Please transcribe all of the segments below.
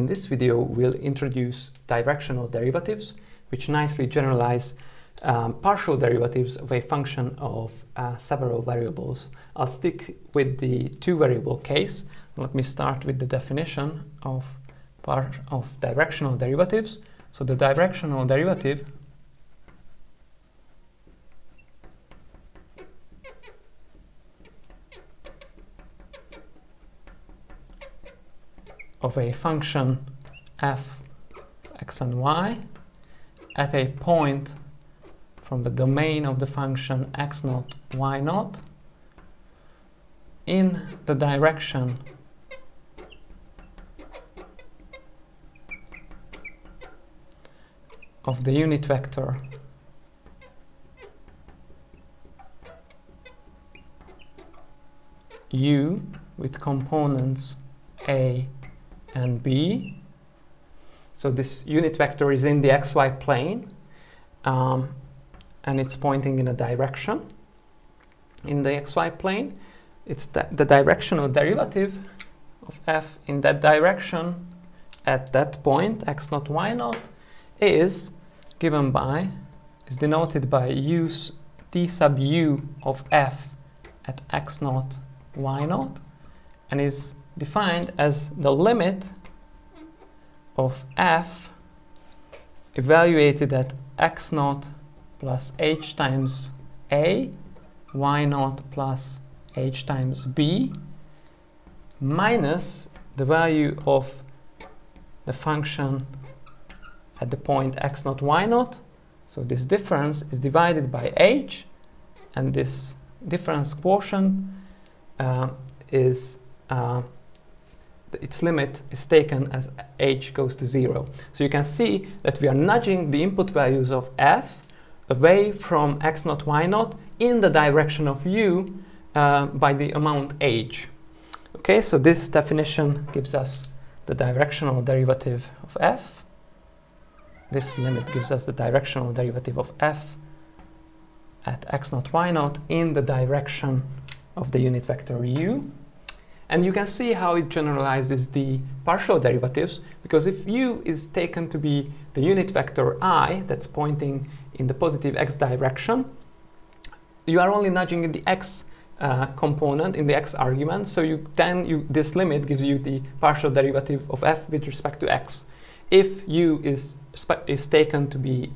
In this video, we'll introduce directional derivatives, which nicely generalize partial derivatives of a function of several variables. I'll stick with the two-variable case. Let me start with the definition of directional derivatives. So the directional derivative of a function f x and y at a point from the domain of the function x naught y naught in the direction of the unit vector u with components a and b. So this unit vector is in the xy plane and it's pointing in a direction in the xy plane. It's the directional derivative of f in that direction at that point x naught y naught is denoted by d sub u of f at x naught y naught, and is defined as the limit of f evaluated at x naught plus h times a, y naught plus h times b, minus the value of the function at the point x naught y naught. So this difference is divided by h, and this difference quotient its limit is taken as h goes to 0. So you can see that we are nudging the input values of f away from x naught y naught in the direction of u by the amount h. Okay, so this definition gives us the directional derivative of f. This limit gives us the directional derivative of f at x naught y naught in the direction of the unit vector u. And you can see how it generalizes the partial derivatives, because if u is taken to be the unit vector I that's pointing in the positive x direction, you are only nudging in the x component, in the x argument. So this limit gives you the partial derivative of f with respect to x. If u is taken to be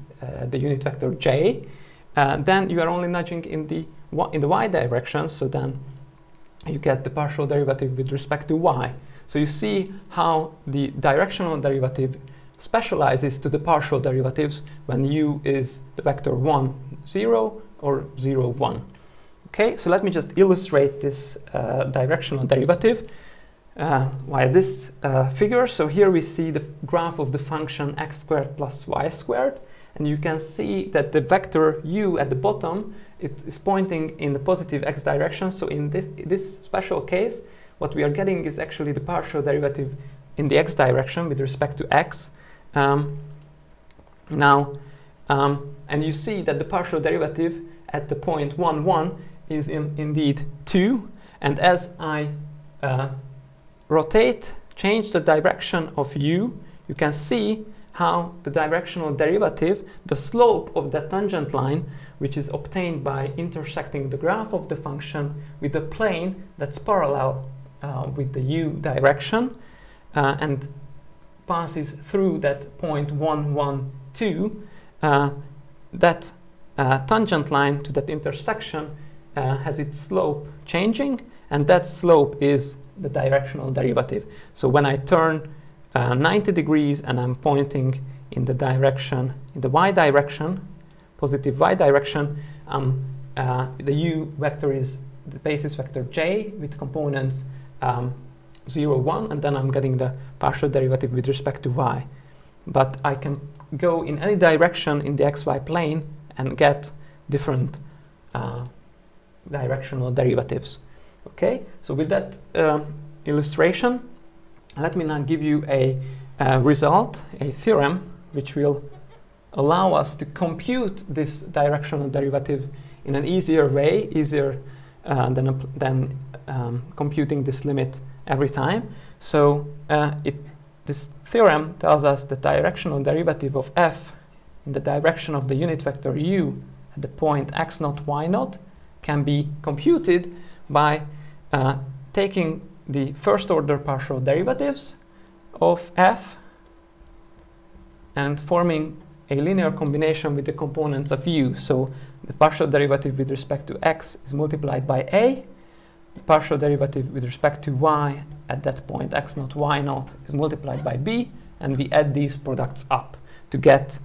the unit vector j, then you are only nudging in the y direction. So then you get the partial derivative with respect to y. So you see how the directional derivative specializes to the partial derivatives when u is the vector 1, 0 or 0, 1. Okay, so let me just illustrate this directional derivative via this figure. So here we see the graph of the function x squared plus y squared, and you can see that the vector u at the bottom, it is pointing in the positive x direction. So in this special case, what we are getting is actually the partial derivative in the x direction with respect to x. And you see that the partial derivative at the point 1, 1 is indeed 2. And as I change the direction of u, you can see how the directional derivative, the slope of the tangent line, which is obtained by intersecting the graph of the function with the plane that's parallel with the u direction and passes through that point 1, 1, 2, that tangent line to that intersection has its slope changing, and that slope is the directional derivative. So when I turn 90 degrees and I'm pointing in the direction, in the y direction, positive y direction, the u vector is the basis vector j with components 0, 1, and then I'm getting the partial derivative with respect to y. But I can go in any direction in the xy plane and get different directional derivatives. Okay, so with that illustration, let me now give you a result, a theorem, which will allow us to compute this directional derivative in an easier way, easier than computing this limit every time. So it this theorem tells us the directional derivative of f in the direction of the unit vector u at the point x0, y0 can be computed by taking the first order partial derivatives of f and forming a linear combination with the components of u. So the partial derivative with respect to x is multiplied by a, the partial derivative with respect to y at that point x0, y0 is multiplied by b, and we add these products up to get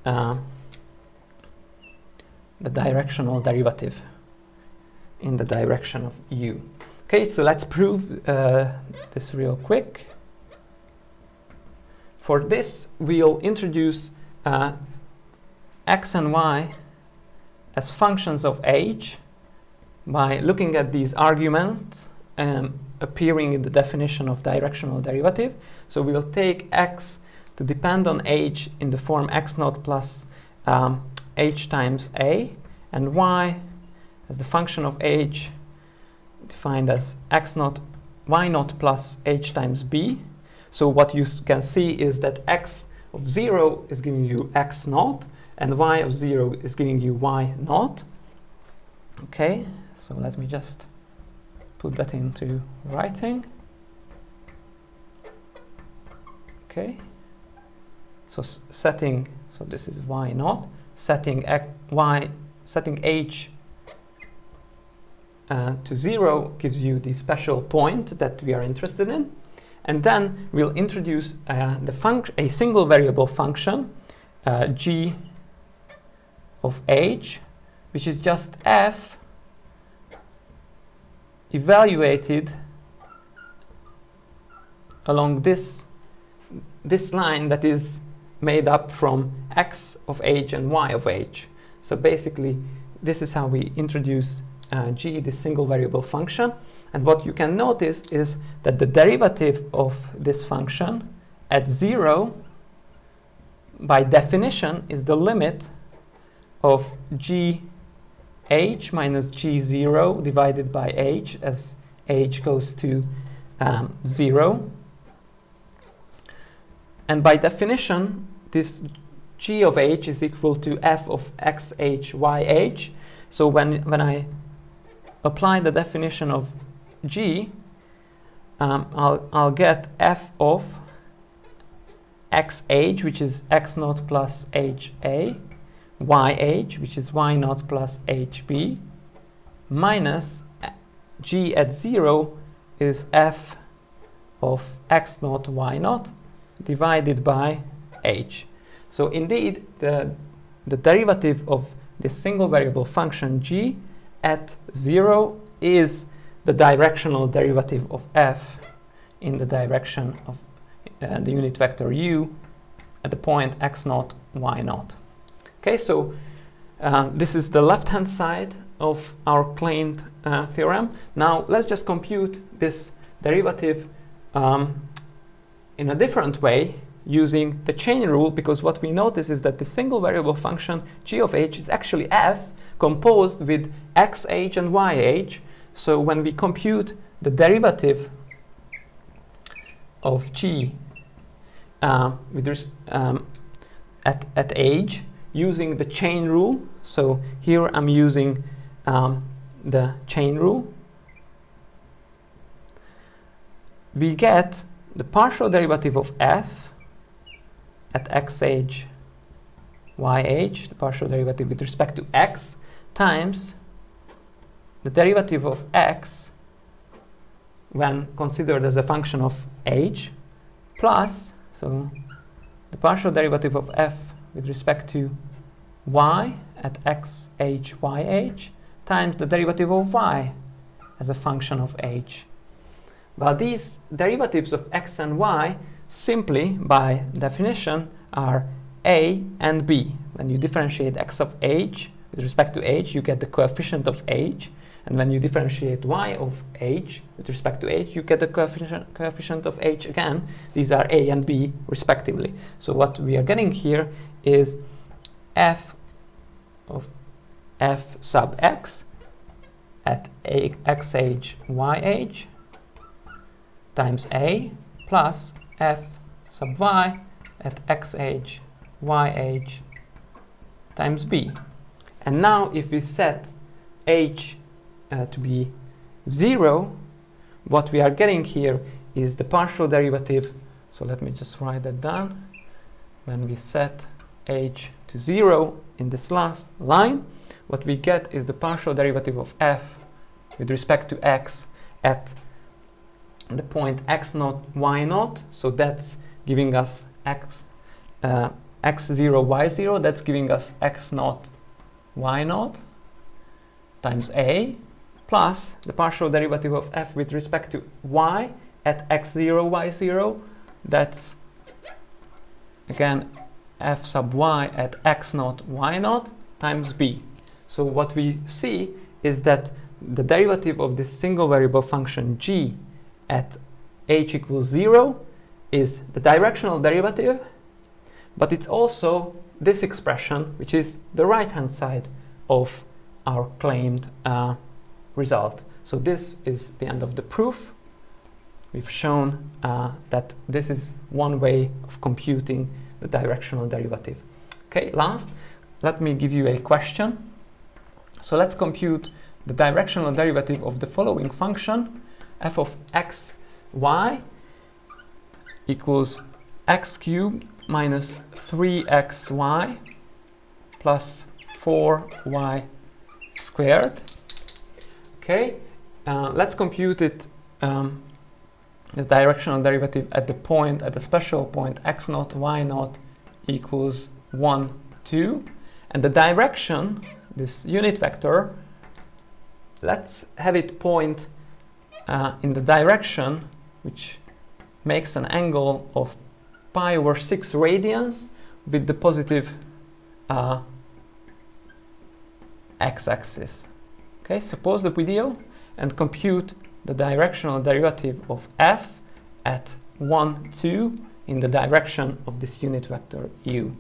the directional derivative in the direction of u. Okay, so let's prove this real quick. For this, we'll introduce x and y as functions of h by looking at these arguments appearing in the definition of directional derivative. So we'll take x to depend on h in the form x0 plus h times a, and y as the function of h defined as x0, y0 plus h times b. So what you can see is that x of 0 is giving you x0, and y of 0 is giving you y0. Okay, so let me just put that into writing. Okay, so setting, so this is y0, setting setting h to 0 gives you the special point that we are interested in. And then we'll introduce a single variable function, g of h, which is just f evaluated along this line that is made up from x of h and y of h. So basically, this is how we introduce g, this single variable function. And what you can notice is that the derivative of this function at 0, by definition, is the limit of gh minus g0 divided by h as h goes to 0. And by definition, this g of h is equal to f of xh, yh. So when I apply the definition of g, I'll get f of xh, which is x0 plus ha, yh, which is y0 plus hb, minus g at 0 is f of x0, y0 divided by h. So indeed, the derivative of this single variable function g at 0 is the directional derivative of f in the direction of the unit vector u at the point x0, y0. Okay, so this is the left-hand side of our claimed theorem. Now let's just compute this derivative in a different way using the chain rule, because what we notice is that the single variable function g of h is actually f composed with xh and yh. So when we compute the derivative of g at h using the chain rule, so here I'm using the chain rule, we get the partial derivative of f at xh, yh, the partial derivative with respect to x, times the derivative of x when considered as a function of h, plus, so the partial derivative of f with respect to y at xh, yh, times the derivative of y as a function of h. Well, these derivatives of x and y simply, by definition, are a and b. When you differentiate x of h with respect to h, you get the coefficient of h. And when you differentiate y of h with respect to h, you get the coefficient of h again. These are a and b respectively. So what we are getting here is f of f sub x at xh, yh times a plus f sub y at xh, yh times b. And now if we set h to be 0, what we are getting here is the partial derivative. So let me just write that down. When we set h to 0 in this last line, what we get is the partial derivative of f with respect to x at the point x0, y0. So that's giving us x0, y0. That's giving us x0, y0 times a plus the partial derivative of f with respect to y at x0, y0. That's again f sub y at x0, y0 times b. So what we see is that the derivative of this single variable function g at h equals 0 is the directional derivative, but it's also this expression, which is the right hand side of our claimed result. So this is the end of the proof. We've shown that this is one way of computing the directional derivative. Okay, last, let me give you a question. So let's compute the directional derivative of the following function: f of x, y equals x cubed minus 3xy plus 4y squared. Okay, let's compute it, the directional derivative at the special point x0, y0 equals 1, 2. And the direction, this unit vector, let's have it point in the direction which makes an angle of pi over 6 radians with the positive x-axis. Okay, so pause the video and compute the directional derivative of f at 1, 2 in the direction of this unit vector u.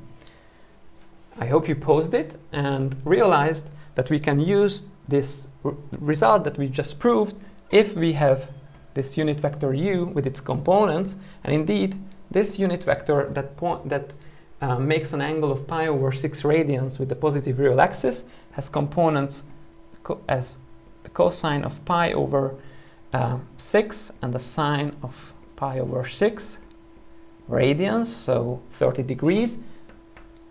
I hope you paused it and realized that we can use this result that we just proved if we have this unit vector u with its components, and indeed this unit vector that makes an angle of pi over 6 radians with the positive real axis has components as the cosine of pi over 6 and the sine of pi over 6 radians, so 30 degrees.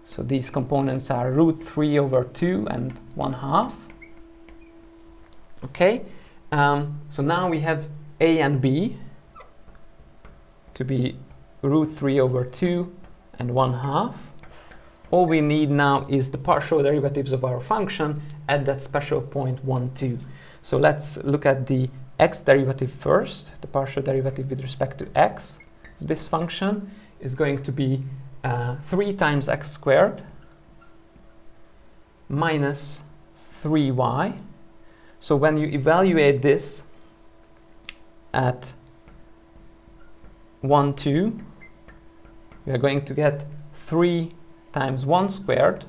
So these components are root 3 over 2 and 1/2. Okay, so now we have a and b to be root 3 over 2 and 1/2. All we need now is the partial derivatives of our function at that special point 1, 2. So let's look at the x derivative first. The partial derivative with respect to x of this function is going to be 3 times x squared minus 3y. So when you evaluate this at 1, 2, we are going to get 3 times 1 squared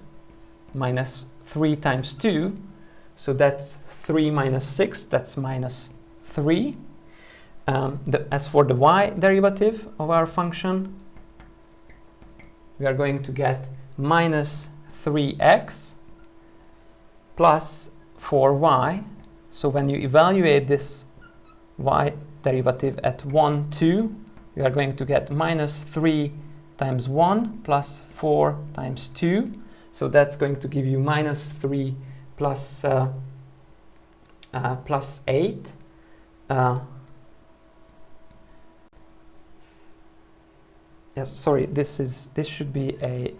minus 3 times 2. So that's 3 minus 6, that's minus 3. As for the y derivative of our function, we are going to get minus 3x plus 4y. So when you evaluate this y derivative at 1, 2, we are going to get minus 3 times 1 plus 4 times 2. So that's going to give you minus 3 plus 8. Yes, sorry, this should be a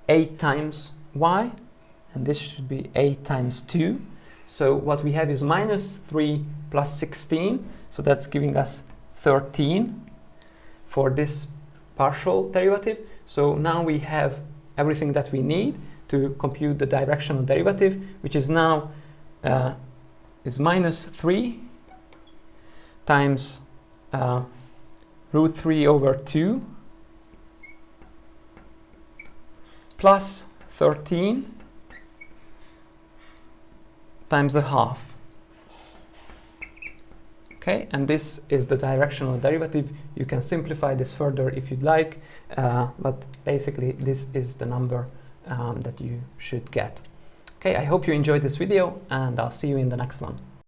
8 times y, and this should be 8 times 2. So what we have is minus 3 plus 16, so that's giving us 13 for this partial derivative. So now we have everything that we need to compute the directional derivative, which is now is minus 3 times root 3 over 2 plus 13 times a half. Okay. Okay, and this is the directional derivative. You can simplify this further if you'd like, but basically this is the number that you should get. Okay, I hope you enjoyed this video, and I'll see you in the next one.